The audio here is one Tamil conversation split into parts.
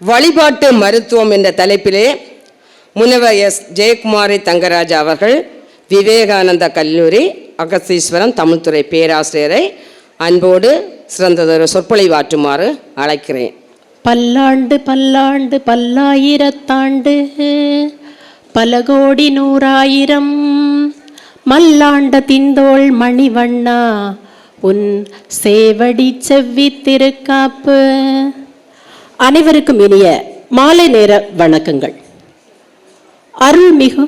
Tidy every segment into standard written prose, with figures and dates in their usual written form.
வழிபாட்டு மருத்துவம் என்ற தலைப்பிலே முனைவர் எஸ் ஜெயக்குமாரி தங்கராஜ் அவர்கள் விவேகானந்தா கல்லூரி அகஸ்தீஸ்வரம் தமிழ்துறை பேராசிரியரை அன்போடு சிறந்ததொரு சொற்பொழிவாற்றுமாறு அழைக்கிறேன். பல்லாண்டு பல்லாண்டு பல்லாயிரத்தாண்டு பல கோடி நூறாயிரம் மல்லாண்ட திந்தோள் மணிவண்ணா உன் சேவடி செவ்வி திருக்காப்பு. அனைவருக்கும் இனிய மாலை நேர வணக்கங்கள். அருள்மிகு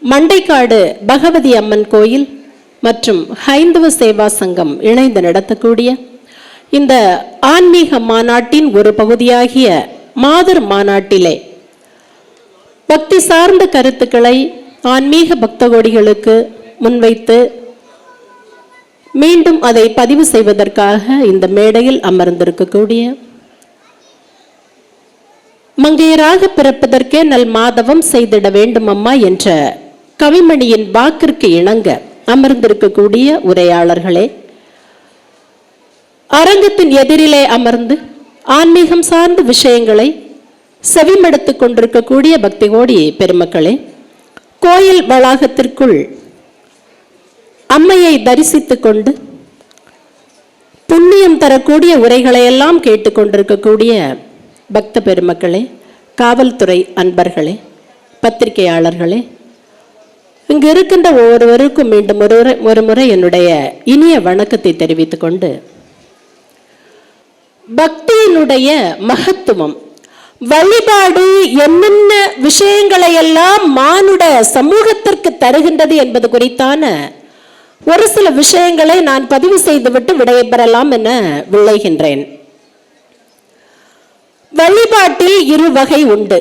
மண்டைக்காடு பகவதி அம்மன் கோயில் மற்றும் ஹைந்தவ சேவா சங்கம் இணைந்து நடத்தக்கூடிய இந்த ஆன்மீக மாநாட்டின் ஒரு பகுதியாகிய மாதர் மாநாட்டிலே பக்தி சார்ந்த கருத்துக்களை ஆன்மீக பக்த கோடிகளுக்கு முன்வைத்து மீண்டும் அதை பதிவு செய்வதற்காக இந்த மேடையில் அமர்ந்திருக்கக்கூடிய மங்கையராக பிறப்பதற்கே நல் மாதவம் செய்திட வேண்டும் அம்மா என்ற கவிமணியின் வாக்கிற்கு இணங்க அமர்ந்திருக்கக்கூடிய உரையாளர்களே, அரங்கத்தின் எதிரிலே அமர்ந்து ஆன்மீகம் சார்ந்த விஷயங்களை செவிமடுத்துக் கொண்டிருக்கக்கூடிய பக்தி கோடி பெருமக்களே, கோயில் வளாகத்திற்குள் அம்மையை தரிசித்துக் கொண்டு புண்ணியம் தரக்கூடிய உரைகளை எல்லாம் கேட்டுக்கொண்டிருக்கக்கூடிய பக்த பெருமக்களே, காவல்துறை அன்பர்களே, பத்திரிகையாளர்களே, இங்கு இருக்கின்ற ஒவ்வொருவருக்கும் மீண்டும் ஒரு முறை என்னுடைய இனிய வணக்கத்தை தெரிவித்துக் கொண்டு, பக்தியினுடைய மகத்துவம், வழிபாடு என்னென்ன விஷயங்களை எல்லாம் மானுட சமூகத்திற்கு தருகின்றது என்பது குறித்தான ஒரு சில விஷயங்களை நான் பதிவு செய்துவிட்டு விடைபெறலாம் என விளைகின்றேன். வழிபாட்டில் இரு வகை உண்டு.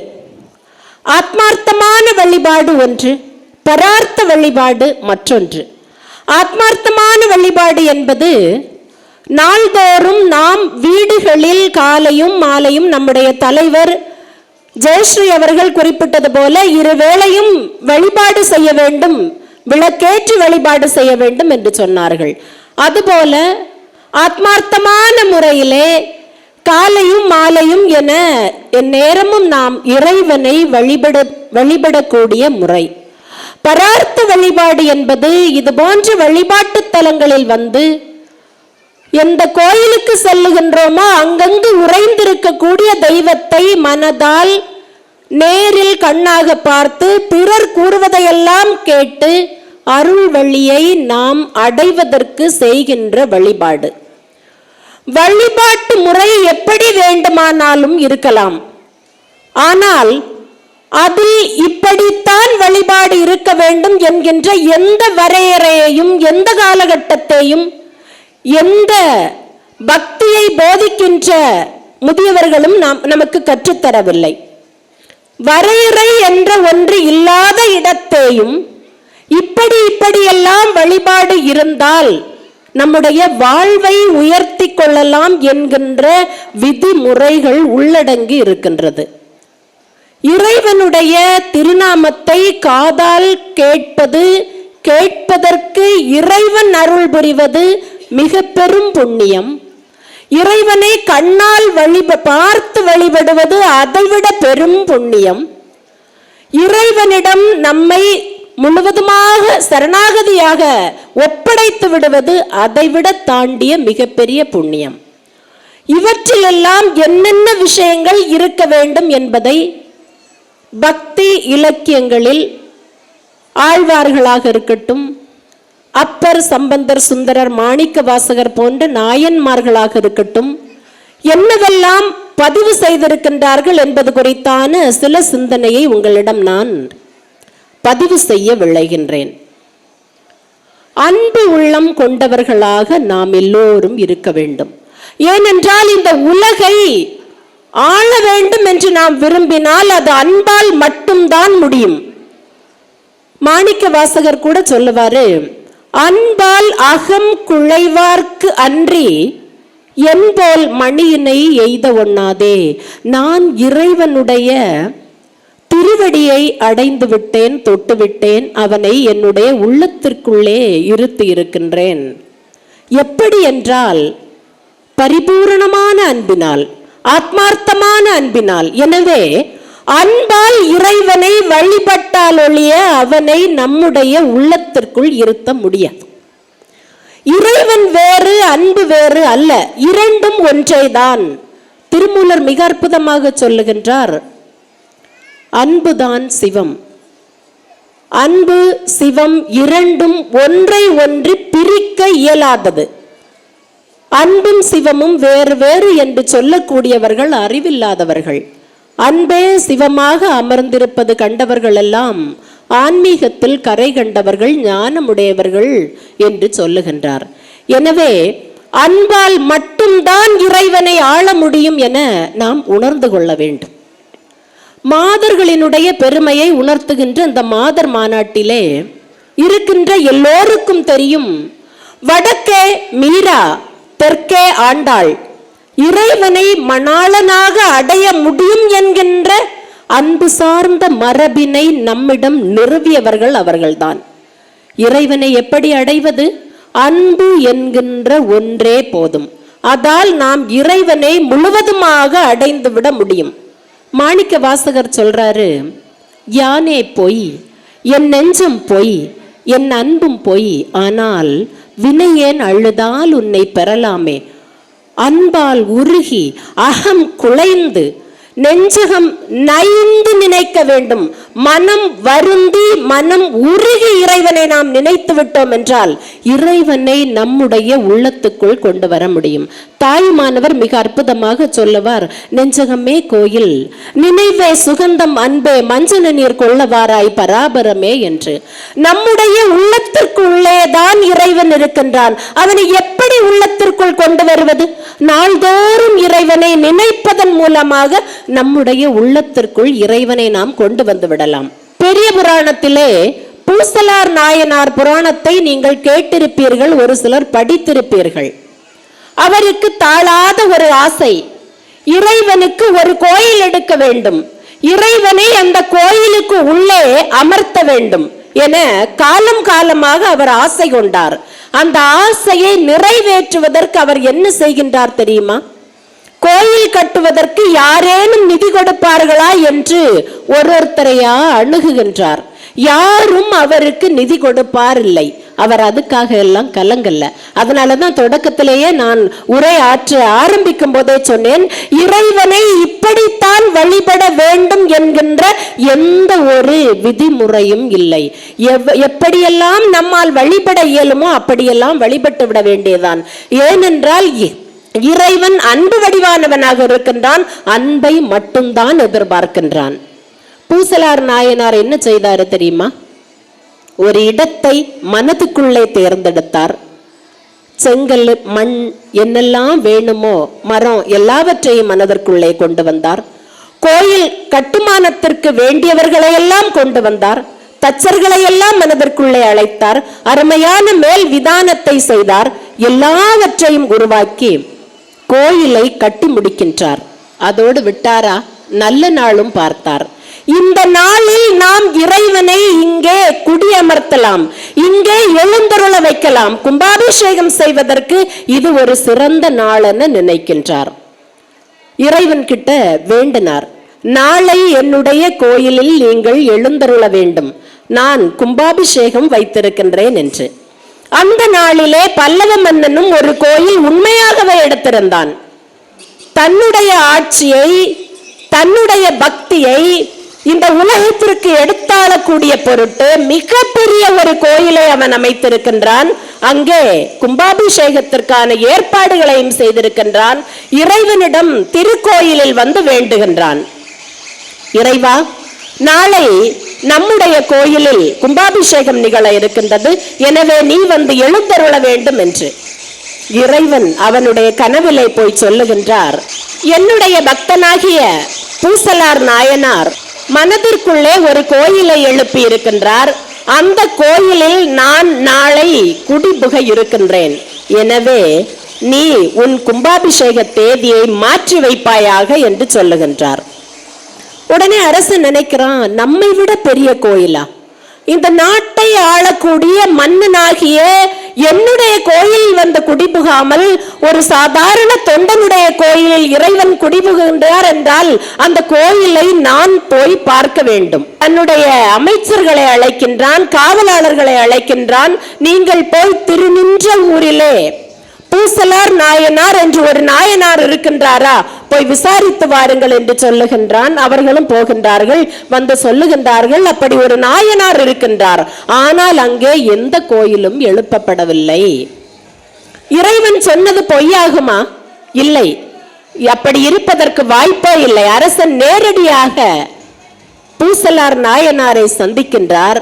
ஆத்மார்த்தமான வழிபாடு ஒன்று, பரார்த்த வழிபாடு மற்றொன்று. ஆத்மார்த்தமான வழிபாடு என்பது நாள்தோறும் நாம் வீடுகளில் காலையும் மாலையும் நம்முடைய தலைவர் ஜெயஸ்ரீ அவர்கள் குறிப்பிட்டது போல இருவேளையும் வழிபாடு செய்ய வேண்டும், விளக்கேற்றி வழிபாடு செய்ய வேண்டும் என்று சொன்னார்கள். அதுபோல ஆத்மார்த்தமான முறையிலே காலையும் மாலையும் என நேரமும் நாம் இறைவனை வழிபடக்கூடிய முறை. பரார்த்த வழிபாடு என்பது இது போன்ற வழிபாட்டு தலங்களில் வந்து எந்த கோயிலுக்கு செல்லுகின்றோமோ அங்கங்கு உறைந்திருக்கக்கூடிய தெய்வத்தை மனதால் நேரில் கண்ணாக பார்த்து பிறர் கூறுவதையெல்லாம் கேட்டு அருள் வழியை நாம் அடைவதற்கு செய்கின்ற வழிபாடு. வழிபாட்டு முறை எப்படி வேண்டுமானாலும் இருக்கலாம், ஆனால் அதில் இப்படித்தான் வழிபாடு இருக்க வேண்டும் என்கின்ற எந்த வரையறையையும் எந்த காலகட்டத்தையும் எந்த பக்தியை போதிக்கின்ற முதியவர்களும் நமக்கு கற்றுத்தரவில்லை. வரையறை என்ற ஒன்று இல்லாத இடத்தையும் இப்படியெல்லாம் வழிபாடு இருந்தால் நம்முடைய வாழ்வை உயர்த்தி கொள்ளலாம் என்கின்ற விதிமுறைகள் உள்ளடங்கி இருக்கின்றது. இறைவனுடைய திருநாமத்தை காதால் கேட்பது, கேட்பதற்கு இறைவன் அருள் புரிவது மிக பெரும் புண்ணியம். இறைவனை கண்ணால் பார்த்து வழிபடுவது அதைவிட பெரும் புண்ணியம். இறைவனிடம் நம்மை முழுவதுமாக சரணாகதியாக ஒப்படைத்து விடுவது அதைவிட தாண்டிய மிகப்பெரிய புண்ணியம். இவற்றிலெல்லாம் என்னென்ன விஷயங்கள் இருக்க வேண்டும் என்பதை பக்தி இலக்கியங்களில் ஆழ்வார்களாக இருக்கட்டும், அப்பர், சம்பந்தர், சுந்தரர், மாணிக்க வாசகர் போன்ற நாயன்மார்களாக இருக்கட்டும், என்னவெல்லாம் பதிவு செய்திருக்கின்றார்கள் என்பது குறித்தான சில சிந்தனையை உங்களிடம் நான் பதிவு செய்ய விளைகின்றேன். அன்பு உள்ளம் கொண்டவர்களாக நாம் எல்லோரும் இருக்க வேண்டும். ஏனென்றால் இந்த உலகை ஆள வேண்டும் என்று நாம் விரும்பினால் அது அன்பால் மட்டும்தான் முடியும். மாணிக்க வாசகர் கூட சொல்லுவாரு, அன்பால் அகம் குழைவார்க்கு அன்றி என்போல் மணியினை எய்த ஒண்ணாதே. நான் இறைவனுடைய திருவடியை அடைந்து விட்டேன், தொட்டு விட்டேன், அவனை என்னுடைய உள்ளத்திற்குள்ளே இருத்தி இருக்கின்றேன். எப்படி என்றால் பரிபூரணமான அன்பினால், ஆத்மார்த்தமான அன்பினால். எனவே அன்பால் இறைவனை வழிபட்டால் ஒழிய அவனை நம்முடைய உள்ளத்திற்குள் இருத்த முடியாது. இறைவன் வேறு, அன்பு வேறு அல்ல, இரண்டும் ஒன்றேதான். திருமூலர் மிக அற்புதமாக சொல்லுகின்றார், அன்புதான் சிவம். அன்பு சிவம் இரண்டும் ஒன்றை ஒன்று பிரிக்க இயலாதது. அன்பும் சிவமும் வேறு வேறு என்று சொல்லக்கூடியவர்கள் அறிவில்லாதவர்கள். அன்பே சிவமாக அமர்ந்திருப்பது கண்டவர்கள் எல்லாம் ஆன்மீகத்தில் கரை கண்டவர்கள், ஞானமுடையவர்கள் என்று சொல்லுகின்றார். எனவே அன்பால் மட்டும்தான் இறைவனை ஆள முடியும் என நாம் உணர்ந்து கொள்ள வேண்டும். மாதர்களினுடைய பெருமையை உணர்த்துகின்ற இந்த மாதர் மாநாட்டிலே இருக்கின்ற எல்லோருக்கும் தெரியும், வடக்கே மீரா, தெற்கே ஆண்டாள். இறைவனை மணாளனாக அடைய முடியும் என்கின்ற அன்பு சார்ந்த மரபினை நம்மிடம் நிறுவியவர்கள் அவர்கள்தான். இறைவனை எப்படி அடைவது? அன்பு என்கின்ற ஒன்றே போதும். அதால் நாம் இறைவனை முழுவதுமாக அடைந்து விட முடியும். மாணிக்க வாசகர் சொல்றாரு, யானே பொய், என் நெஞ்சம் பொய், என் அன்பும் பொய், ஆனால் வினையேன் அழுதால் உன்னை பெறலாமே. அன்பால் உருகி அகம் குலைந்து நெஞ்சகம் நைந்து நினைக்க வேண்டும். மனம் வருந்தி மனம் உருகி இறைவனை நாம் நினைத்து விட்டோம் என்றால் இறைவனை நம்முடைய உள்ளத்துக்குள் கொண்டு வர முடியும். தாயுமானவர் மிக அற்புதமாக சொல்லுவார், நெஞ்சகமே கோயில், நினைவே சுகந்தம், அன்பே மஞ்சன நீர் கொள்ளவாராய் பராபரமே என்று. நம்முடைய உள்ளத்திற்குள்ளேதான் இறைவன் இருக்கின்றான். அவனை எப்படி உள்ளத்திற்குள் கொண்டு வருவது? நாள்தோறும் இறைவனை நினைப்பதன் மூலமாக நம்முடைய உள்ளத்திற்குள் இறைவனை நாம் கொண்டு வந்து விடலாம். பெரிய புராணத்திலே பூசலார் நாயனார் புராணத்தை நீங்கள் கேட்டிருப்பீர்கள், ஒரு சிலர் படித்திருப்பீர்கள். அவருக்கு தாழாத ஒரு ஆசை, இறைவனுக்கு ஒரு கோயில் எடுக்க வேண்டும், இறைவனை அந்த கோயிலுக்கு உள்ளே அமர்த்த வேண்டும் என காலம் காலமாக அவர் ஆசை கொண்டார். அந்த ஆசையை நிறைவேற்றுவதற்கு அவர் என்ன செய்கின்றார் தெரியுமா? கோயில் கட்டுவதற்கு யாரேனும் நிதி கொடுப்பார்களா என்று ஒருத்தரையா அணுகுகின்றார். யாரும் அவருக்கு நிதி கொடுப்பார் இல்லை. அவர் அதுக்காக எல்லாம் கலங்கல்ல. அதனாலதான் தொடக்கத்திலேயே நான் உரை ஆற்ற ஆரம்பிக்கும் போதே சொன்னேன், இறைவனை இப்படித்தான் வழிபட வேண்டும் என்கின்ற எந்த ஒரு விதிமுறையும் இல்லை. எப்படியெல்லாம் நம்மால் வழிபட இயலுமோ அப்படியெல்லாம் வழிபட்டு விட வேண்டியதான். ஏனென்றால் இறைவன் அன்பு வடிவானவனாக இருக்கின்றான், அன்பை மட்டும்தான் எதிர்பார்க்கின்றான். பூசலார் நாயனார் என்ன செய்தாரு தெரியுமா? ஒரு இடத்தை மனதுக்குள்ளே தேர்ந்தெடுத்தார். செங்கல், மண், என்னெல்லாம் வேணுமோ மரம் எல்லாவற்றையும் மனதிற்குள்ளே கொண்டு வந்தார். கோயில் கட்டுமானத்திற்கு வேண்டியவர்களை எல்லாம் கொண்டு வந்தார். தச்சர்களை எல்லாம் மனதிற்குள்ளே அழைத்தார். அருமையான மேல் விதானத்தை செய்தார். எல்லாவற்றையும் உருவாக்கி கோயிலை கட்டி முடிக்கின்றார். அதோடு விட்டாரா? நல்ல நாளும் பார்த்தார். இந்த நாளில் நாம் இறைவனை இங்கே குடியமர்த்தலாம், இங்கே எழுந்தருள வைக்கலாம், கும்பாபிஷேகம் செய்வதற்கு இது ஒரு சிறந்த நாள் என நினைக்கின்றார். இறைவன் கிட்ட வேண்டினார், நாளை என்னுடைய கோயிலில் நீங்கள் எழுந்தருள வேண்டும், நான் கும்பாபிஷேகம் வைத்திருக்கின்றேன் என்று. அந்த நாளிலே பல்லவ மன்னனும் ஒரு கோயில் உண்மையாகவே எடுத்திருந்தான். தன்னுடைய ஆட்சியை, தன்னுடைய பக்தியை இந்த உலகத்திற்கு எடுத்தாளக்கூடிய பொருட்டு மிகப்பெரிய ஒரு கோயிலை அவன் அமைத்திருக்கின்றான். அங்கே கும்பாபிஷேகத்திற்கான ஏற்பாடுகளையும் செய்திருக்கின்றான். இறைவனிடம் திருக்கோயிலில் வந்து வேண்டுகின்றான், இறைவா, நாளை நம்முடைய கோயிலில் கும்பாபிஷேகம் நிகழ இருக்கின்றது, எனவே நீ வந்து எழுந்தருள வேண்டும் என்று. இறைவன் அவனுடைய கனவிலே போய் சொல்லுகின்றார், என்னுடைய பக்தனாகிய பூசலார் நாயனார் மனதிற்குள்ளே ஒரு கோயிலை எழுப்பி இருக்கின்றார். அந்த கோயிலில் நான் நாளை குடிபுக இருக்கின்றேன். எனவே நீ உன் கும்பாபிஷேக தேதியை மாற்றி வைப்பாயாக என்று சொல்லுகின்றார். உடனே அரசு நினைக்கிறான், நம்மை விட பெரிய கோயிலா? இந்த நாட்டை ஆளக்கூடிய மன்னனாகிய என்னுடைய கோயில் வந்து குடிபுகாமல் ஒரு சாதாரண தொண்டனுடைய கோயிலில் இறைவன் குடிபுகின்றார் என்றால் அந்த கோயிலை நான் போய் பார்க்க வேண்டும். தன்னுடைய அமைச்சர்களை அழைக்கின்றான், காவலாளர்களை அழைக்கின்றான். நீங்கள் போய் திருநின்ற ஊரிலே பூசலார் நாயனார் என்று ஒரு நாயனார் இருக்கின்றாரா, போய் விசாரித்து வாருங்கள் என்று சொல்லுகின்றான். அவர்களும் போகின்றார்கள், வந்து சொல்லுகின்றார்கள், அப்படி ஒரு நாயனார் இருக்கின்றார். ஆனால் அங்கே எந்த கோயிலும் எழுப்பப்படவில்லை. இறைவன் சொன்னது பொய்யாகுமா? இல்லை, அப்படி இருப்பதற்கு வாய்ப்பே இல்லை. அரசன் நேரடியாக பூசலார் நாயனாரை சந்திக்கின்றார்.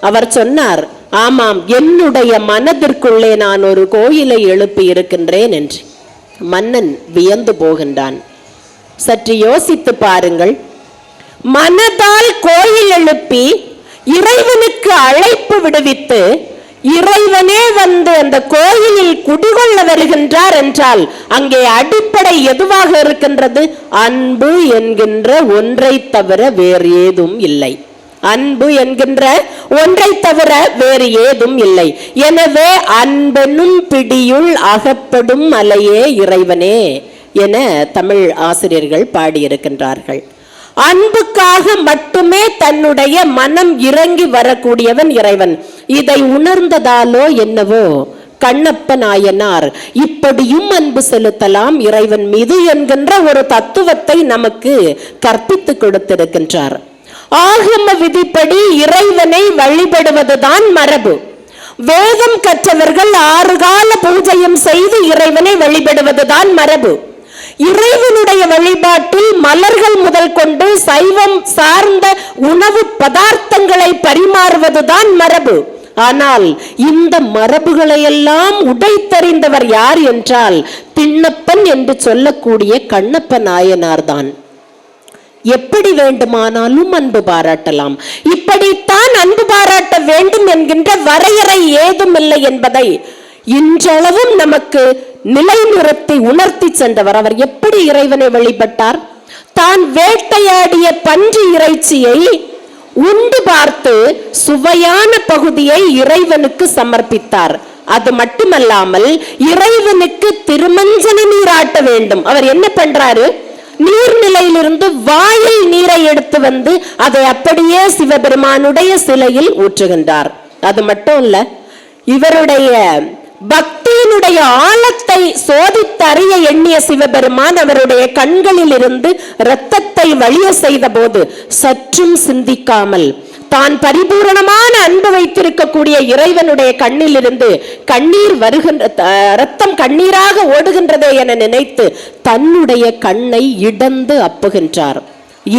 அவர் சொன்னார், ஆமாம், என்னுடைய மனதிற்குள்ளே நான் ஒரு கோயிலை எழுப்பி இருக்கின்றேன் என்று. மன்னன் வியந்து போகின்றான். சற்று யோசித்து பாருங்கள், மனதால் கோயில் எழுப்பி இறைவனுக்கு அழைப்பு விடுவித்து இறைவனே வந்து அந்த கோயிலில் குடிகொள்ள வருகின்றார் என்றால் அங்கே அடிப்படை எதுவாக இருக்கின்றது? அன்பு என்கின்ற ஒன்றை தவிர வேறு ஏதும் இல்லை. அன்பு என்கின்ற ஒன்றை தவிர வேறு ஏதும் இல்லை. எனவே அன்பெனும் பிடியுள் அகப்படும் அலையே இறைவனே என தமிழ் ஆசிரியர்கள் பாடியிருக்கின்றார்கள். அன்புக்காக மட்டுமே தன்னுடைய மனம் இறங்கி வரக்கூடியவன் இறைவன். இதை உணர்ந்ததாலோ என்னவோ கண்ணப்ப நாயனார் இப்படியும் அன்பு செலுத்தலாம் இறைவன் மீது என்கின்ற ஒரு தத்துவத்தை நமக்கு கற்பித்து கொடுத்திருக்கின்றார். ஆகம விதிப்படி இறைவனை வழிபடுவதுதான் மரபு. வேதம் கற்றவர்கள் 6 கால பூஜையும் செய்து இறைவனை வழிபடுவதுதான் மரபு. இறைவனுடைய வழிபாட்டில் மலர்கள் முதல் கொண்டு சைவம் சார்ந்த உணவு பதார்த்தங்களை பரிமாறுவதுதான் மரபு. ஆனால் இந்த மரபுகளை எல்லாம் உடைத்தறிந்தவர் யார் என்றால் திண்ணப்பன் என்று சொல்லக்கூடிய கண்ணப்ப நாயனார் தான். எப்படி வேண்டுமானாலும் அன்பு பாராட்டலாம், இப்படித்தான் அன்பு பாராட்ட வேண்டும் என்கின்ற வரையறை ஏதும் இல்லை என்பதை இன்றளவும் நமக்கு நிலைநிறுத்தி உணர்த்தி சென்றவர். அவர் எப்படி இறைவனை வழிபட்டார்? தான் வேட்டையாடிய பன்றி இறைச்சியை உண்டு பார்த்து சுவையான பகுதியை இறைவனுக்கு சமர்ப்பித்தார். அது மட்டுமல்லாமல் இறைவனுக்கு திருமஞ்சன நீராட்ட வேண்டும். அவர் என்ன பண்றாரு? நீர்நிலையிலிருந்து வாயில் நீரை எடுத்து வந்து அதை அப்படியே சிவபெருமானுடைய சிலையில் ஊற்றுகின்றார். அது மட்டும் இல்ல, இவருடைய பக்தியினுடைய ஆழத்தை சோதித்தறிய எண்ணிய சிவபெருமான் அவருடைய கண்களில் இருந்து இரத்தத்தை வழிய செய்த போது சற்றும் சிந்திக்காமல் தான் பரிபூரணமான அன்பு வைத்திருக்கக்கூடிய இறைவனுடைய கண்ணில் இருந்து கண்ணீர் வருகின்ற இரத்தம் கண்ணீராக ஓடுகின்றதே என நினைத்து தன்னுடைய கண்ணை இடந்து அப்புகின்றார்.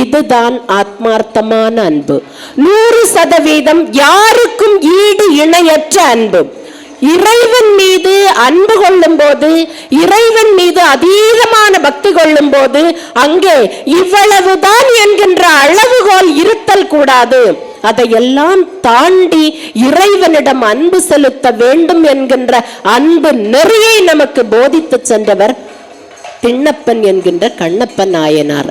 இதுதான் ஆத்மார்த்தமான அன்பு. 100% யாருக்கும் ஈடு இணையற்ற அன்பு. இறைவன் மீது அன்பு கொள்ளும் போது, இறைவன் மீது அதீதமான பக்தி கொள்ளும் போது அங்கே இவ்வளவுதான் என்கின்ற அளவுகோல் இருத்தல் கூடாது. அதையெல்லாம் தாண்டி இறைவனிடம் அன்பு செலுத்த வேண்டும் என்கின்ற அன்பு நெறியை நமக்கு போதித்து சென்றவர் திண்ணப்பன் என்கின்ற கண்ணப்ப நாயனார்.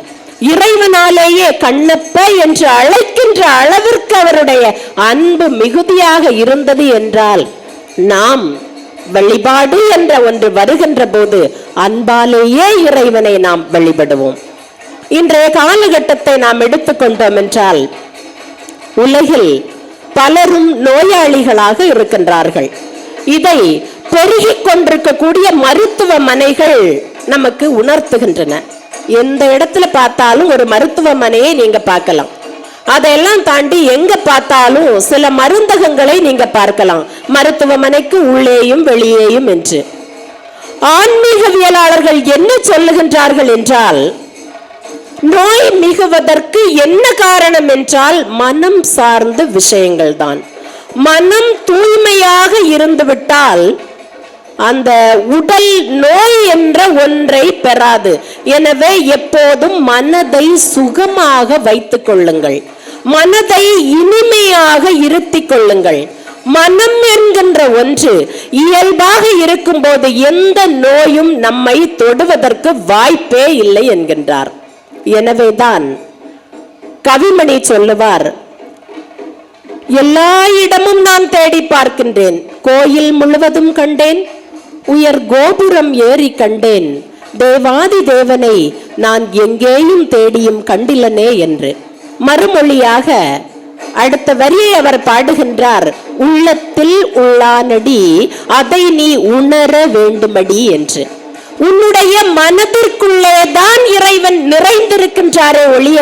இறைவனாலேயே கண்ணப்ப என்று அழைக்கின்ற அளவிற்கு அவருடைய அன்பு மிகுதியாக இருந்தது என்றால் நாம் வழிபாடு என்ற ஒன்று வருகின்ற போது அன்பாலேயே இறைவனை நாம் வழிபடுவோம். இன்றைய காலகட்டத்தை நாம் எடுத்துக்கொண்டோம் என்றால் உலகில் பலரும் நோயாளிகளாக இருக்கின்றார்கள். இதை பெருகிக் கொண்டிருக்கக்கூடிய மருத்துவமனைகள் நமக்கு உணர்த்துகின்றன. எந்த இடத்துல பார்த்தாலும் ஒரு மருத்துவமனையை நீங்க பார்க்கலாம். அதெல்லாம் தாண்டி எங்க பார்த்தாலும் சில மருந்தகங்களை நீங்க பார்க்கலாம், மருத்துவமனைக்கு உள்ளேயும் வெளியேயும் என்று. ஆன்மீகவியலாளர்கள் என்ன சொல்லுகின்றார்கள் என்றால், நோய் மிகுவதற்கு என்ன காரணம் என்றால் மனம் சார்ந்த விஷயங்கள் தான். மனம் தூய்மையாக இருந்துவிட்டால் அந்த உடல் நோய் என்ற ஒன்றை பெறாது. எனவே எப்போதும் மனதை சுகமாக வைத்துக் கொள்ளுங்கள், மனதை இனிமையாக இருத்திக் கொள்ளுங்கள். மனம் என்கின்ற ஒன்று இயல்பாக இருக்கும் போது எந்த நோயும் நம்மை தொடுவதற்கு வாய்ப்பே இல்லை என்கின்றார். எனவேதான் கவிமணி சொல்லுவார், எல்லா இடமும் நான் தேடி பார்க்கின்றேன். கோயில் முழுவதும் கண்டேன், உயர் கோபுரம் ஏறி கண்டேன், தேவாதி தேவனை நான் எங்கேயும் தேடியும் கண்டிலனே என்று. மறுமொழியாக அடுத்த வரியை அவர் பாடுகின்றார், உள்ளத்தில் உள்ளானடி அதை நீ உணர வேண்டுமடி என்று. உன்னுடைய மனதிற்குள்ளே தான் இறைவன் நிறைந்திருக்கின்றாரே ஒழிய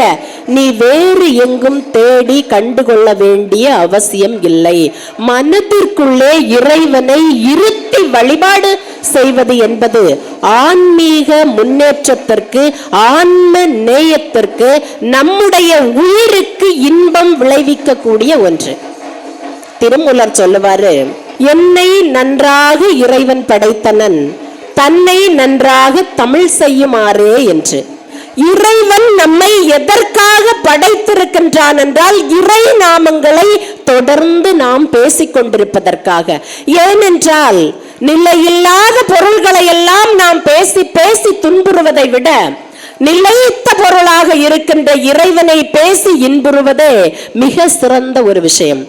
நீ வேறு எங்கும் தேடி கண்டுகொள்ள வேண்டிய அவசியம் இல்லை. மனதிற்குள்ளே இறைவனை இருத்தி வழிபாடு செய்வது என்பது ஆன்மீக முன்னேற்றத்திற்கு, ஆன்ம நேயத்திற்கு, நம்முடைய உயிருக்கு இன்பம் விளைவிக்கக்கூடிய ஒன்று. திருமூலர் சொல்லுவாரு, என்னை நன்றாக இறைவன் படைத்தனன், தன்னை நன்றாக தமிழ் செய்யுமாறே என்று. இறைவன் நம்மை எதற்காக படைத்திருக்கின்றான் என்றால் இறை நாமங்களை தொடர்ந்து நாம் பேசிக் கொண்டிருப்பதற்காக. ஏனென்றால் நிலையில்லாத பொருள்களை எல்லாம் நாம் பேசி பேசி துன்புறுவதை விட நிலைத்த பொருளாக இருக்கின்ற இறைவனை பேசி இன்புறுவதே மிக சிறந்த ஒரு விஷயம்.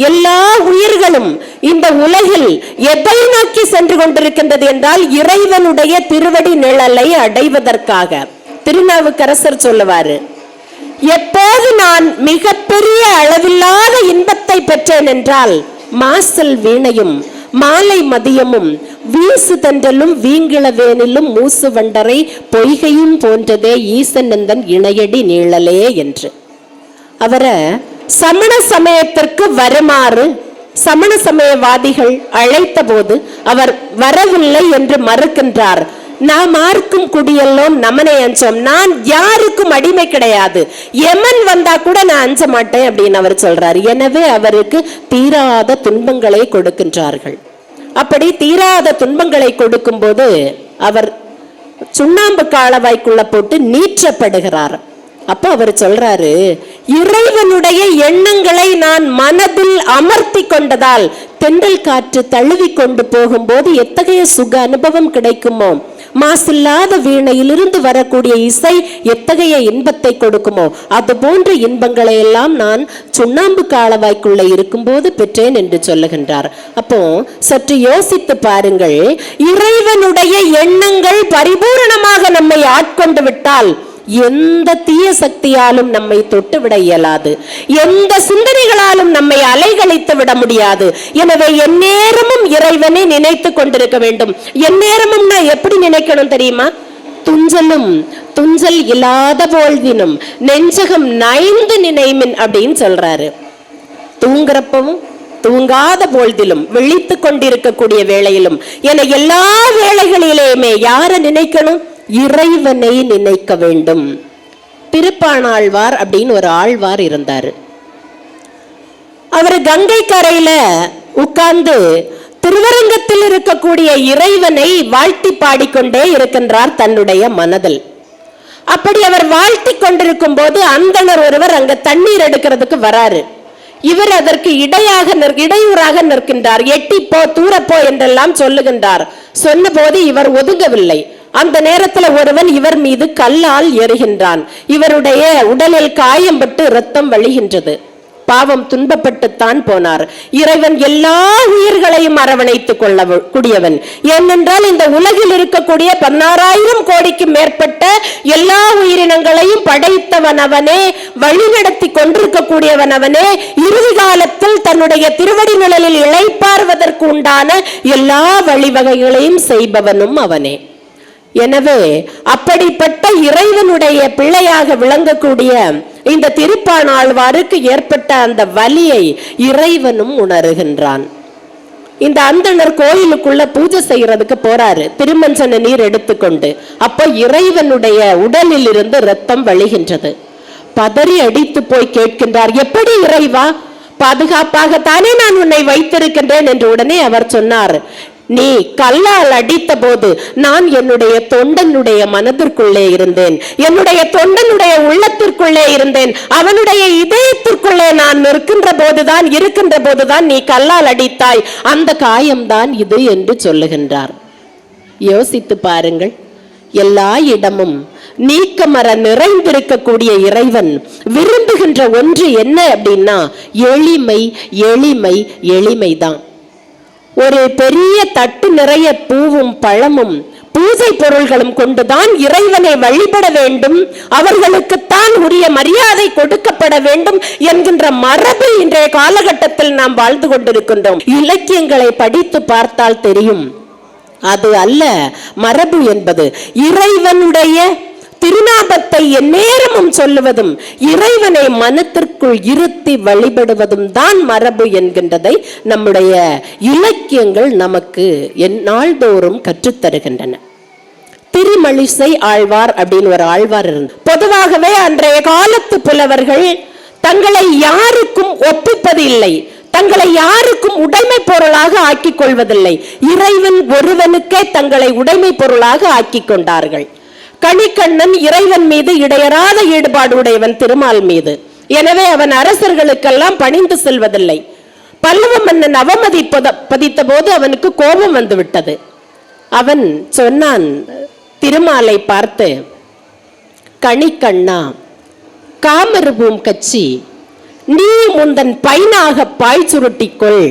எல்லா உயிர்களும் இந்த உலகில் எதை நோக்கி சென்று கொண்டிருக்கின்றது என்றால் இறைவனுடைய திருவடி நிழலை அடைவதற்காக. திருநாவுக்கரசர் சொல்லுவாரு, எப்போது நான் மிகப்பெரிய அளவில்லாத இன்பத்தை பெற்றேன் என்றால் மாசல் வீணையும் மாலை மதியமும் வீசு தண்டலும் வீங்கிளவேனிலும் மூசு வண்டரை பொய்கையும் போன்றதே ஈசனந்தன் இணையடி நீழலே என்று. அவரை சமண சமயத்திற்கு வருமாறு சமண சமயவாதிகள் அழைத்த போது அவர் வரவில்லை என்று மறுக்கின்றார். நாம் ஆர்க்கும் குடியெல்லாம் நமனை அஞ்சோம், நான் யாருக்கும் அடிமை கிடையாது, எமன் வந்தா கூட நான் அஞ்ச மாட்டேன் அப்படின்னு அவர் சொல்றார். எனவே அவருக்கு தீராத துன்பங்களை கொடுக்கின்றார்கள். அப்படி தீராத துன்பங்களை கொடுக்கும் போது அவர் சுண்ணாம்பு காலவாய்க்குள்ள போட்டு நீற்றப்படுகிறார். அப்ப அவர் சொல்றாரு, இறைவனுடைய எண்ணங்களை நான் மனதில் அமர்த்தி கொண்டதால் தென்றல் காற்று தழுவி கொண்டு போகும்போது எத்தகைய சுக அனுபவம் கிடைக்குமோ, மாசில்லாத வீணையிலிருந்து வரக்கூடிய இசை எத்தகைய இன்பத்தை கொடுக்குமோ, அது போன்ற இன்பங்களை எல்லாம் நான் சுண்ணாம்பு காலவாய்க்குள்ள இருக்கும்போது பெற்றேன் என்று சொல்லுகின்றார். அப்போ சற்று யோசித்து பாருங்கள், இறைவனுடைய எண்ணங்கள் பரிபூரணமாக நம்மை ஆட்கொண்டு விட்டால் எந்த தீய சக்தியாலும் நம்மை தொட்டுவிட இயலாது, எந்த சிந்தனைகளாலும் நம்மை அலைகழித்து விட முடியாது. எனவே எந்நேரமும் இறைவனை நினைத்து கொண்டிருக்க வேண்டும். எந்நேரமும் நான் எப்படி நினைக்கணும் தெரியுமா? துஞ்சலும் துஞ்சல் இல்லாத போழ்தினும் நெஞ்சகம் நைந்து நினைமின் அப்படின்னு சொல்றாரு. தூங்குறப்பவும் தூங்காத பொழுதிலும் விழித்து கொண்டிருக்கக்கூடிய வேளையிலும் என எல்லா வேளைகளிலேயுமே யாரை நினைக்கணும்? இறைவனை நினைக்க வேண்டும். திருப்பாணாழ்வார் அப்படின்னு ஒரு ஆழ்வார் இருந்தாரு. அவர் கங்கை கரையில உட்கார்ந்து திருவரங்கத்தில் இருக்கக்கூடிய இறைவனை வாழ்த்தி பாடிக்கொண்டே இருக்கின்றார் தன்னுடைய மனதில். அப்படி அவர் வாழ்த்தி கொண்டிருக்கும் போது அந்தணர் ஒருவர் அங்க தண்ணீர் எடுக்கிறதுக்கு வராரு. இவர் அதற்கு இடையூறாக நிற்கின்றார். எட்டிப்போ தூரப்போ என்றெல்லாம் சொல்லுகின்றார். சொன்ன போது இவர் ஒதுங்கவில்லை. அந்த நேரத்தில் ஒருவன் இவர் மீது கல்லால் எறிகின்றான். இவருடைய உடலில் காயம்பட்டு இரத்தம் வழிகின்றது. பாவம், துன்பப்பட்டுத்தான் போனார். இறைவன் எல்லா உயிர்களையும் அரவணைத்துக் கொள்ள கூடியவன். ஏனென்றால் இந்த உலகில் இருக்கக்கூடிய 16,000 கோடிக்கு மேற்பட்ட எல்லா உயிரினங்களையும் படைத்தவன் அவனே, வழிநடத்தி கொண்டிருக்கக்கூடியவன் அவனே, இறுதி காலத்தில் தன்னுடைய திருவடி நிழலில் இளைப்பாறுவதற்கு உண்டான எல்லா வழிவகைகளையும் செய்பவனும் அவனே. எனவே அப்படிப்பட்ட இறைவனுடைய பிள்ளையாக விளங்கக்கூடிய இந்த திருப்பாணாழ்வாருக்கு ஏற்பட்ட அந்த வலியை இறைவனும் உணர்கின்றான். இந்த அந்தணர் கோயிலுக்குள்ள பூஜை செய்யறதுக்கு போறாரு, திருமஞ்சன நீர் எடுத்துக்கொண்டு. அப்ப இறைவனுடைய உடலில் இருந்து ரத்தம் வழிகின்றது. பதறி அடித்து போய் கேட்கின்றார், எப்படி இறைவா, பாதுகாப்பாகத்தானே நான் உன்னை வைத்திருக்கின்றேன் என்று. உடனே அவர் சொன்னார், நீ கல்லால் அடித்த போது நான் என்னுடைய தொண்டனுடைய மனதிற்குள்ளே இருந்தேன், என்னுடைய தொண்டனுடைய உள்ளத்திற்குள்ளே இருந்தேன், அவனுடைய இதயத்திற்குள்ளே நான் இருக்கின்ற போதுதான் நீ கல்லால் அடித்தாய், அந்த காயம்தான் இது என்று சொல்லுகின்றார். யோசித்து பாருங்கள், எல்லா இடமும் நீக்கமர நிறைந்திருக்கக்கூடிய இறைவன் விரும்புகின்ற ஒன்று என்ன அப்படின்னா எளிமை, எளிமை, எளிமைதான். ஒரு பெரிய தட்டு நிறைய பூவும் பழமும் பூஜை பொருள்களும் கொண்டுதான் இறைவனை வழிபட வேண்டும், அவர்களுக்குத்தான் உரிய மரியாதை கொடுக்கப்பட வேண்டும் என்கின்ற மரபு இன்றைய காலகட்டத்தில் நாம் வாழ்ந்து கொண்டிருக்கின்றோம். இலக்கியங்களை படித்து பார்த்தால் தெரியும், அது அல்ல மரபு என்பது. இறைவனுடைய திருநாமத்தை எந்நேரமும் சொல்லுவதும் இறைவனை மனத்திற்குள் இருத்தி வழிபடுவதும் தான் மரபு என்கின்றதை நம்முடைய இலக்கியங்கள் நமக்கு நாள்தோறும் கற்றுத்தருகின்றன. திருமழிசை ஆழ்வார் அப்படின்னு ஒரு ஆழ்வார் இருந்தார். பொதுவாகவே அன்றைய காலத்து புலவர்கள் தங்களை யாருக்கும் ஒப்பிப்பது இல்லை, தங்களை யாருக்கும் உடைமை பொருளாக ஆக்கிக் கொள்வதில்லை. இறைவன் ஒருவனுக்கே தங்களை உடைமை பொருளாக ஆக்கிக் கொண்டார்கள். கணிக்கண்ணன் இறைவன் மீது இடையறாத ஈடுபாடு உடையவன், திருமால் மீது. எனவே அவன் அரசர்களுக்கெல்லாம் பணிந்து செல்வதில்லை. பல்லவ மன்னன் அவமதி பதித்த போது அவனுக்கு கோபம் வந்து விட்டது. அவன் சொன்னான் திருமாலை பார்த்து, கணிக்கண்ணா, காமருபூம் கட்சி, நீ முந்தன் பைனாக பாய் சுருட்டிக்கொள்.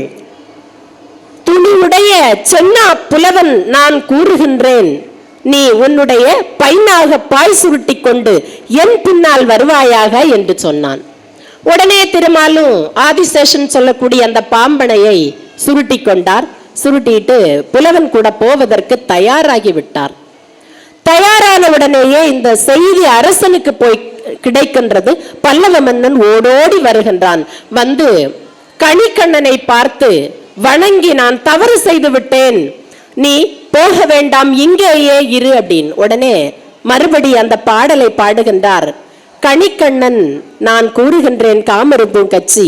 துணிவுடைய சென்னா புலவன் நான் கூறுகின்றேன், நீ உன்னுடைய பைனாக பாய் சுருட்டி கொண்டு என் பின்னால் வருவாயாக என்று சொன்னான். உடனே திருமாலும் ஆதிசேஷன் சொல்லக்கூடிய அந்த பாம்பனையை சுருட்டி கொண்டார். சுருட்டிட்டு புலவன் கூட போவதற்கு தயாராகி விட்டார். தயாரான உடனேயே இந்த செய்தி அரசனுக்கு போய் கிடைக்கின்றது. பல்லவ மன்னன் ஓடோடி வருகின்றான். வந்து கணிக்கண்ணனை பார்த்து வணங்கி, நான் தவறு செய்து விட்டேன், நீ போக வேண்டாம், இங்கேயே இரு அப்படின்னு. உடனே மறுபடி அந்த பாடலை பாடுகின்றார். கணிக்கண்ணன் நான் கூறுகின்றேன் காமருபூம் கட்சி,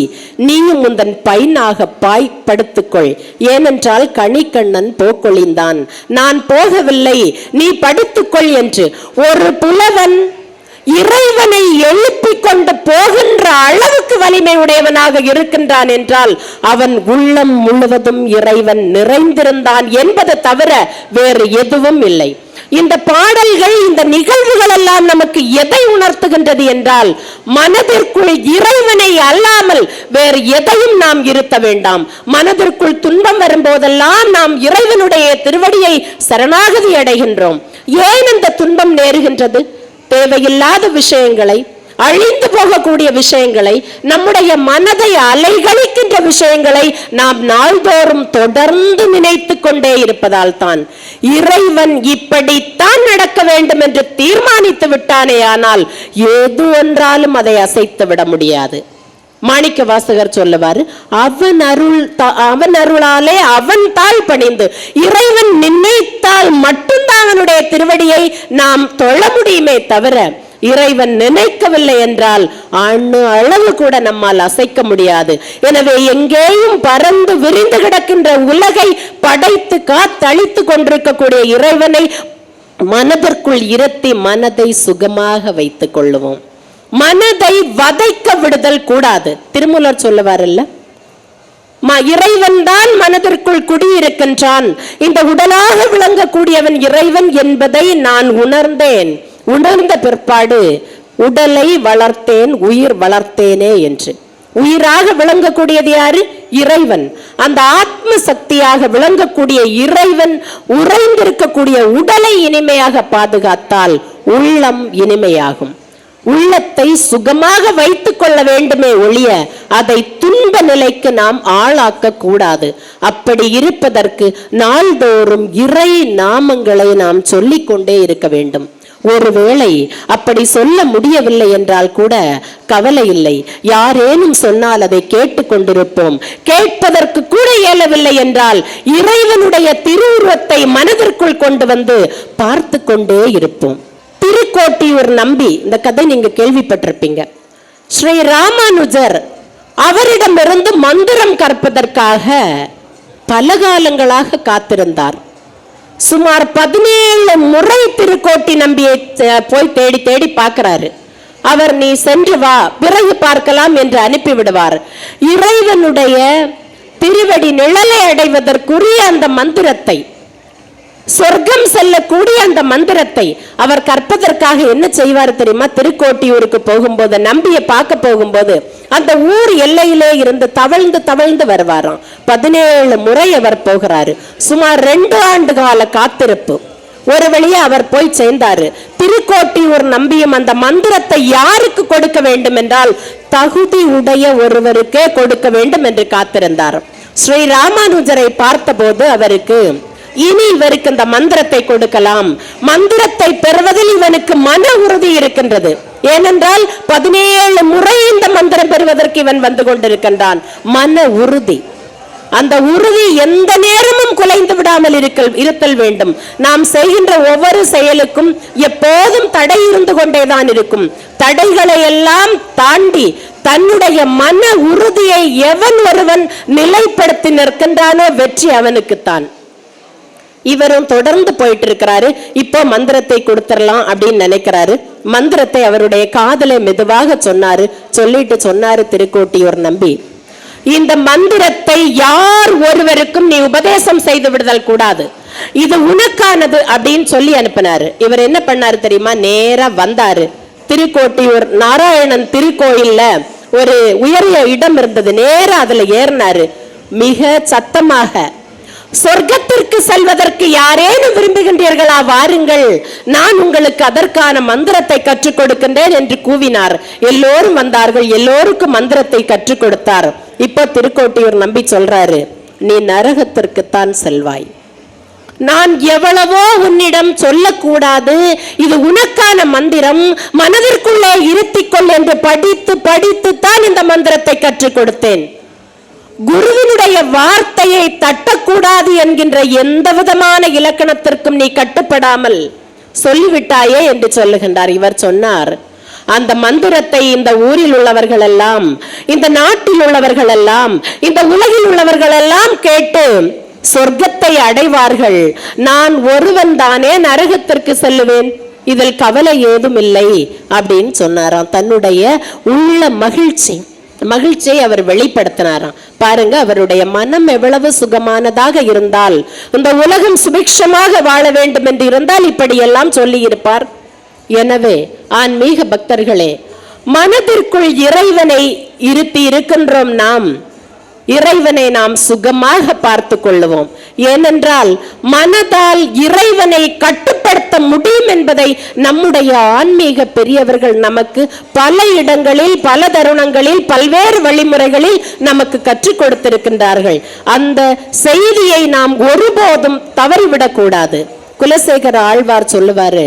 நீயும் முந்தன் பைனாக பாய் படுத்துக்கொள். ஏனென்றால் கணிக்கண்ணன் போக்கொழிந்தான், நான் போகவில்லை, நீ படுத்துக்கொள் என்று. ஒரு புலவன் இறைவனை எழுப்பிக் கொண்டு போகின்ற அளவுக்கு வலிமை உடையவனாக இருக்கின்றான் என்றால் அவன் உள்ளம் முழுவதும் இறைவன் நிறைந்திருந்தான் என்பது தவிர வேறு எதுவும் இல்லை. இந்த பாடல்கள், இந்த நிகழ்வுகள் எல்லாம் நமக்கு எதை உணர்த்துகின்றது என்றால், மனதிற்குள் இறைவனை அல்லாமல் வேறு எதையும் நாம் இருத்த வேண்டாம். மனதிற்குள் துன்பம் வரும்போதெல்லாம் நாம் இறைவனுடைய திருவடியை சரணாகதி அடைகின்றோம். ஏன் அந்த துன்பம் நேருகின்றது? தேவையில்லாத விஷயங்களை, அழிந்து போகக்கூடிய விஷயங்களை, நம்முடைய மனதை அலைகழிக்கின்ற விஷயங்களை நாம் நாள்தோறும் தொடர்ந்து நினைத்து கொண்டே இருப்பதால் தான். இறைவன் இப்படித்தான் நடக்க வேண்டும் என்று தீர்மானித்து விட்டானே, ஆனால் ஏது ஒன்றாலும் அதை அசைத்து விட முடியாது. மாணிக்க வாசகர் சொல்லுவார், அவன் அருளாலே அவன் தாழ் பணிந்து, இறைவன் நினைத்தால் மட்டும்தான் அவனுடைய திருவடியை நாம் தொழ முடியுமே தவிர, இறைவன் நினைக்கவில்லை என்றால் அணு அளவு கூட நம்மால் அசைக்க முடியாது. எனவே எங்கேயும் பறந்து விரிந்து கிடக்கின்ற உலகை படைத்து காத்தழித்து கொண்டிருக்கக்கூடிய இறைவனை மனதிற்குள் இருத்தி மனதை சுகமாக வைத்துக் கொள்ளுவோம். மனதை வதைக்க விடுதல் கூடாது. திருமூலர் சொல்லுவார்ல்ல, இறைவன் தான் மனதிற்குள் குடியிருக்கின்றான், இந்த உடலாக விளங்கக்கூடியவன் இறைவன் என்பதை நான் உணர்ந்தேன். உணர்ந்த பிற்பாடு உடலை வளர்த்தேன், உயிர் வளர்த்தேனே என்று. உயிராக விளங்கக்கூடியது யாரு? இறைவன். அந்த ஆத்ம சக்தியாக விளங்கக்கூடிய இறைவன் உறைந்திருக்கக்கூடிய உடலை இனிமையாக பாதுகாத்தால் உள்ளம் இனிமையாகும். உள்ளத்தை சுகமாக வைத்துக் கொள்ள வேண்டுமே ஒழிய அதை துன்ப நிலைக்கு நாம் ஆளாக்க கூடாது. அப்படி இருப்பதற்கு நாள்தோறும் இறை நாமங்களை நாம் சொல்லிக் கொண்டே இருக்க வேண்டும். ஒருவேளை அப்படி சொல்ல முடியவில்லை என்றால் கூட கவலை இல்லை, யாரேனும் சொன்னால் அதை கேட்டுக் கொண்டிருப்போம். கேட்பதற்கு கூட இயலவில்லை என்றால் இறைவனுடைய திருவுருவத்தை மனதிற்குள் கொண்டு வந்து பார்த்து கொண்டே இருப்போம். திருக்கோட்டியூர் நம்பி, இந்த கதை நீங்க கேள்விப்பட்டிருப்பீங்க. ஸ்ரீ ராமானுஜர் அவரிடமிருந்து மந்திரம் கற்பதற்காக பல காலங்களாக காத்திருந்தார். சுமார் 17 முறை திருக்கோட்டி நம்பியை போய் தேடி தேடி பார்க்கிறாரு. அவர் நீ சென்று வா, பிறகு பார்க்கலாம் என்று அனுப்பிவிடுவார். இறைவனுடைய திருவடி நிழலை அடைவதற்குரிய அந்த மந்திரத்தை சொர்க்கம் செல்லக்கூடிய அந்த மந்திரத்தை அவர் கற்பதற்காக என்ன செய்வார் தெரியுமா? திருக்கோட்டியூருக்கு போகும்போது, நம்பியை பார்க்க போகும்போது அந்த ஊர் எல்லையிலே இருந்து தவழ்ந்து தவழ்ந்து வருவாராம். 17 முறை அவர் போகிறாரு. சுமார் 2 ஆண்டு கால காத்திருப்பு. ஒரு வழியா அவர் போய் சேர்ந்தாரு. திருக்கோட்டியூர் நம்பியும் அந்த மந்திரத்தை யாருக்கு கொடுக்க வேண்டும் என்றால் தகுதி உடைய ஒருவருக்கே கொடுக்க வேண்டும் என்று காத்திருந்தார். ஸ்ரீ ராமானுஜரை பார்த்தபோது அவருக்கு இனி இவருக்கு இந்த மந்திரத்தை கொடுக்கலாம், மந்திரத்தை பெறுவதில் இவனுக்கு மன உறுதி இருக்கின்றது. ஏனென்றால் 17 முறை இந்த மந்திரம் பெறுவதற்கு இவன் வந்து கொண்டிருக்கின்றான். மன உறுதி, அந்த உறுதி எந்த நேரமும் குலைந்து விடாமல் இருத்தல் வேண்டும். நாம் செய்கின்ற ஒவ்வொரு செயலுக்கும் எப்போதும் தடை இருந்து கொண்டேதான் இருக்கும். தடைகளை எல்லாம் தாண்டி தன்னுடைய மன உறுதியை எவன் ஒருவன் நிலைப்படுத்தி நிற்கின்றானோ வெற்றி அவனுக்குத்தான். இவரும் தொடர்ந்து போயிட்டு இருக்கிறாரு. இப்போ மந்திரத்தை கொடுத்துடலாம் அப்படின்னு நினைக்கிறாரு. மந்திரத்தை அவருடைய காதலை மெதுவாக சொன்னாரு திருக்கோட்டியூர் நம்பி, இந்த மந்திரத்தை யார் ஒருவருக்கும் நீ உபதேசம் செய்து விடுதல் கூடாது, இது உனக்கானது அப்படின்னு சொல்லி அனுப்பினாரு. இவர் என்ன பண்ணாரு தெரியுமா? நேரா வந்தாரு. திருக்கோட்டியூர் நாராயணன் திருக்கோயில்ல ஒரு உயரிய இடம் இருந்தது. நேரா அதுல ஏறினாரு. மிக சத்தமாக, சொர்க்கத்திற்கு செல்வதற்கு யாரேனும் விரும்புகின்றீர்களா, வாருங்கள், நான் உங்களுக்கு அதற்கான மந்திரத்தை கற்றுக் கொடுக்கின்றேன் என்று கூவினார். எல்லோரும் வந்தார்கள். எல்லோருக்கும் மந்திரத்தை கற்றுக் கொடுத்தார். இப்ப திருக்கோட்டியூர் நம்பி சொல்றாரு, நீ நரகத்திற்குத்தான் செல்வாய். நான் எவ்வளவோ உன்னிடம் சொல்லக்கூடாது, இது உனக்கான மந்திரம், மனதிற்குள்ளே இருத்திக்கொள் என்று படித்து படித்துத்தான் இந்த மந்திரத்தை கற்றுக் கொடுத்தேன். குருவினுடைய வார்த்தையை தட்டக்கூடாது என்கின்ற எந்த விதமான இலக்கணத்திற்கும் நீ கட்டுப்படாமல் சொல்லிவிட்டாயே என்று சொல்லுகின்றார். இவர் சொன்னார், அந்த மந்திரத்தை இந்த ஊரில் உள்ளவர்கள் எல்லாம், இந்த நாட்டில் உள்ளவர்கள் எல்லாம், இந்த உலகில் உள்ளவர்கள் எல்லாம் கேட்டு சொர்க்கத்தை அடைவார்கள். நான் ஒருவன் தானே நரகத்திற்கு செல்லுவேன், இதில் கவலை ஏதும் இல்லை அப்படின்னு சொன்னாராம். தன்னுடைய உள்ள மகிழ்ச்சியை அவர் வெளிப்படுத்தினாராம். பாருங்க, அவருடைய மனம் எவ்வளவு சுகமானதாக இருந்தால், இந்த உலகம் சுபிக்ஷமாக வாழ வேண்டும் என்று இருந்தால் இப்படியெல்லாம் சொல்லி இருப்பார். எனவே ஆன்மீக பக்தர்களே, மனதிற்குள் இறைவனை இருத்தி இருக்கின்றோம். இறைவனை நாம் சுகமாக பார்த்து கொள்ளுவோம். ஏனென்றால் மனதால் இறைவனை கட்டுப்படுத்த முடியும் என்பதை நம்முடைய ஆன்மீக பெரியவர்கள் நமக்கு பல இடங்களில், பல தருணங்களில், பல்வேறு வழிமுறைகளில் நமக்கு கற்றுக் கொடுத்திருக்கின்றார்கள். அந்த செய்தியை நாம் ஒருபோதும் தவறிவிடக் கூடாது. குலசேகர ஆழ்வார் சொல்லுவாரு,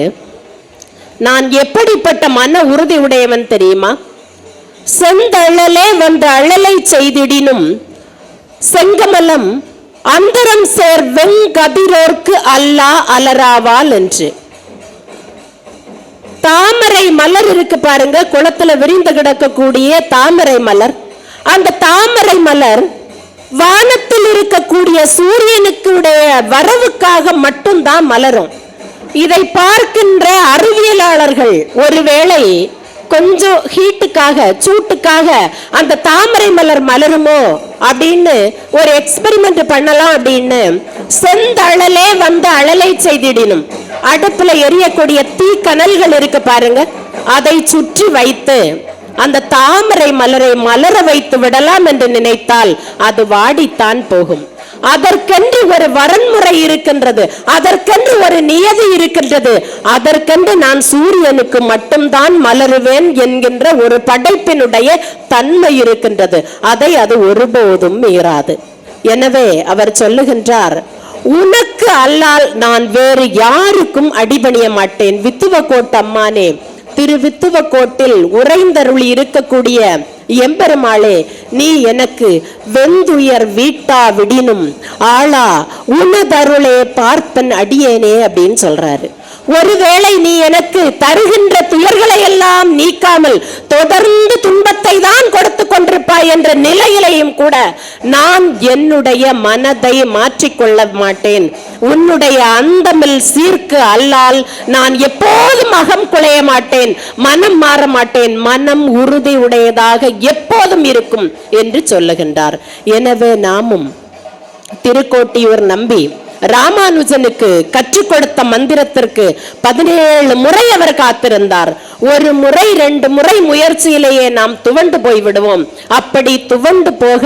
நான் எப்படிப்பட்ட மன உறுதி உடையவன் தெரியுமா? செந்தழலே வந்து அழலை செய்திடினும் செங்கமலம் அந்தரம் சேர் வெங்கதிரோர்க்கு அல்லா அலராவால் என்று. தாமரை மலர் இருக்கு பாருங்க, குளத்துல விரிந்து கிடக்கக்கூடிய தாமரை மலர். அந்த தாமரை மலர் வானத்தில் இருக்கக்கூடிய சூரியனுக்கு வரவுக்காக மட்டும்தான் மலரும். இதை பார்க்கின்ற அறிவியலாளர்கள் ஒருவேளை கொஞ்சம் ஹீட்டுக்காக, சூட்டுக்காக அந்த தாமரை மலர் மலருமோ அப்படின்னு ஒரு எக்ஸ்பெரிமெண்ட் பண்ணலாம் அப்படின்னு செந்தழலே வந்து அழலை செய்திடினும், அடுப்புல எரியக்கூடிய தீ கனல்கள் இருக்கு பாருங்க, அதை சுற்றி வைத்து அந்த தாமரை மலரை மலர வைத்து விடலாம் என்று நினைத்தால் அது வாடித்தான் போகும். அதற்கென்று ஒரு வரன்முறை இருக்கின்றது, அதற்கென்று ஒரு நியதி இருக்கின்றது. அதற்கென்று நான் சூரியனுக்கு மட்டும்தான் மலருவேன் என்கின்ற ஒரு படைப்பினுடைய தன்மை இருக்கின்றது. அதை அது ஒருபோதும் மீறாது. எனவே அவர் சொல்லுகின்றார், உனக்கு அல்லால் நான் வேறு யாருக்கும் அடிபணிய மாட்டேன். வித்துவக்கோட்டு அம்மானே, திரு வித்துவக்கோட்டில் உறைந்தருளி இருக்கக்கூடிய எம்பெருமாளே, நீ எனக்கு வெந்துயர் வீட்டா விடினும் ஆளா உனதருளே பார்ப்பன் அடியேனே அப்படின்னு சொல்றாரு. ஒருவேளை நீ எனக்கு தருகின்ற துயர்களை எல்லாம் நீக்காமல் தொடர்ந்து துன்பத்தை தான் கொடுத்து கொண்டிருப்பாய் என்ற நிலையிலையும் கூட நான் என்னுடைய மனதை மாற்றிக்கொள்ள மாட்டேன். உன்னுடைய அந்தமில் சீர்க்கு அல்லால் நான் எப்போதும் அகம் குலைய மாட்டேன், மனம் மாற மாட்டேன், மனம் உறுதி உடையதாக எப்போதும் இருக்கும் என்று சொல்லுகின்றார். எனவே நாமும் திருக்கோட்டியூர் நம்பி ராமானுஜனுக்கு கற்றுக் கொடுத்த மந்திரத்திற்கு 17 முறை அவர் காத்திருந்தார். ஒரு முறை 2 முறை முயற்சியிலேயே நாம் துவண்டு போய் விடுவோம். அப்படி துவண்டு போக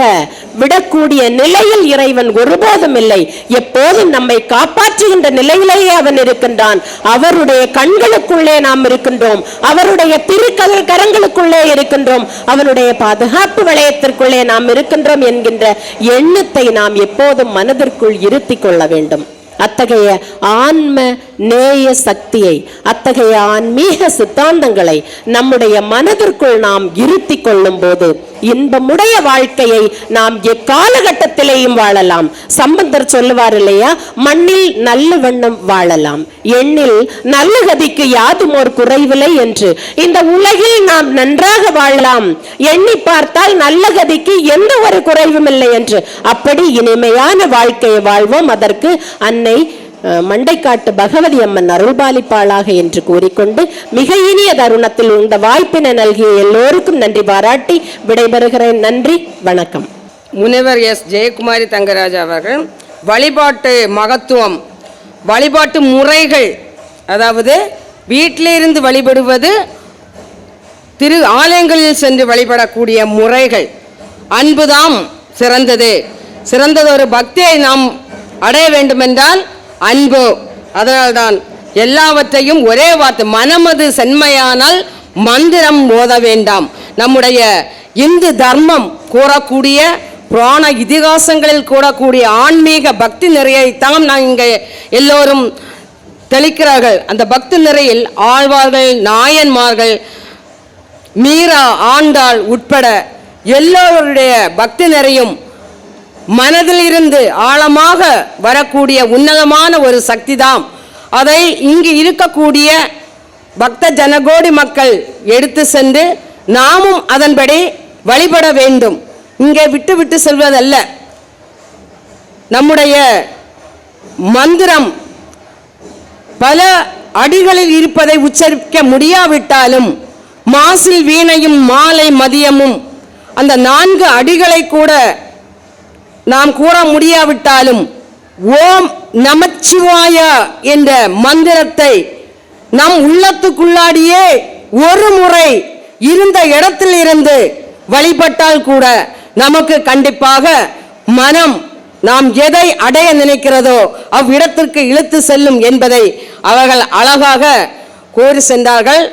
விடக்கூடிய நிலையில் இறைவன் ஒருபோதும் இல்லை. எப்போதும் நம்மை காப்பாற்றுகின்ற நிலையிலேயே அவன் இருக்கின்றான். அவருடைய கண்களுக்குள்ளே நாம் இருக்கின்றோம், அவருடைய திருக்கரங்களுக்குள்ளே இருக்கின்றோம், அவனுடைய பாதுகாப்பு வளையத்திற்குள்ளே நாம் இருக்கின்றோம் என்கின்ற எண்ணத்தை நாம் எப்போதும் மனதிற்குள் இருத்திக் கொள்ள வேண்டும். அத்தகைய ஆன்ம நேய சக்தியை, அத்தகைய ஆன்மீக சித்தாந்தங்களை நம்முடைய மனதிற்குள் நாம் இருத்தி கொள்ளும் போது இன்பமுடைய வாழ்க்கையை நாம் எக்காலகட்டத்திலேயும் வாழலாம். சம்பந்தர் சொல்லுவார் இல்லையா, மண்ணில் நல்ல வண்ணம் வாழலாம், எண்ணில் நல்ல கதிக்கு யாதும் ஒரு குறைவில்லை என்று. இந்த உலகில் நாம் நன்றாக வாழலாம், எண்ணி பார்த்தால் நல்ல கதிக்கு எந்த ஒரு குறைவும் இல்லை என்று. அப்படி இனிமையான வாழ்க்கையை வாழ்வோம். அதற்கு அன்னை மண்டைக்காட்டு பகவதி அம்மன் அருள்பாலிப்பாளாக என்று கூறிக்கொண்டு மிக இனிய தருணத்தில் இந்த வாய்ப்பினை நல்கிய எல்லோருக்கும் நன்றி பாராட்டி விடைபெறுகிறேன். நன்றி, வணக்கம். முனைவர் எஸ் ஜெயக்குமாரி தங்கராஜ் அவர்கள் வழிபாட்டு மகத்துவம், வழிபாட்டு முறைகள், அதாவது வீட்டிலிருந்து வழிபடுவது, திரு ஆலயங்களில் சென்று வழிபடக்கூடிய முறைகள், அன்புதாம் சிறந்தது, சிறந்ததொரு பக்தியை நாம் அடைய வேண்டுமென்றால் அன்பு. அதனால்தான் எல்லாவற்றையும் ஒரே வார்த்தை, மனமது செம்மையானால் மந்திரம் ஓத வேண்டாம். நம்முடைய இந்து தர்மம் கூறக்கூடிய புராண இதிகாசங்களில் கூறக்கூடிய ஆன்மீக பக்தி நிறையைத்தான் நான் இங்கே எல்லோரும் தெளிக்கிறார்கள். அந்த பக்தி நிறையில் ஆழ்வார்கள், நாயன்மார்கள், மீரா, ஆண்டாள் உட்பட எல்லோருடைய பக்தி நிறையும் மனதில் இருந்து ஆழமாக வரக்கூடிய உன்னதமான ஒரு சக்தி தான். அதை இங்கு இருக்கக்கூடிய பக்த ஜனகோடி மக்கள் எடுத்து சென்று நாமும் அதன்படி வழிபட வேண்டும். இங்கே விட்டு விட்டு செல்வதல்ல. நம்முடைய மந்திரம் பல அடிகளில் இருப்பதை உச்சரிக்க முடியாவிட்டாலும் மாசில் வீணையும் மாலை மதியமும் அந்த 4 அடிகளை கூட நாம் கூற முடியாவிட்டாலும் ஓம் நமச்சிவாய என்ற மந்திரத்தை நம் உள்ளத்துக்குள்ளாடியே ஒரு முறை இருந்த இடத்தில் இருந்து வழிபட்டால் கூட நமக்கு கண்டிப்பாக மனம் நாம் எதை அடைய நினைக்கிறதோ அவ்விடத்திற்கு இழுத்து செல்லும் என்பதை அவர்கள் அழகாக கூறி சென்றார்கள்.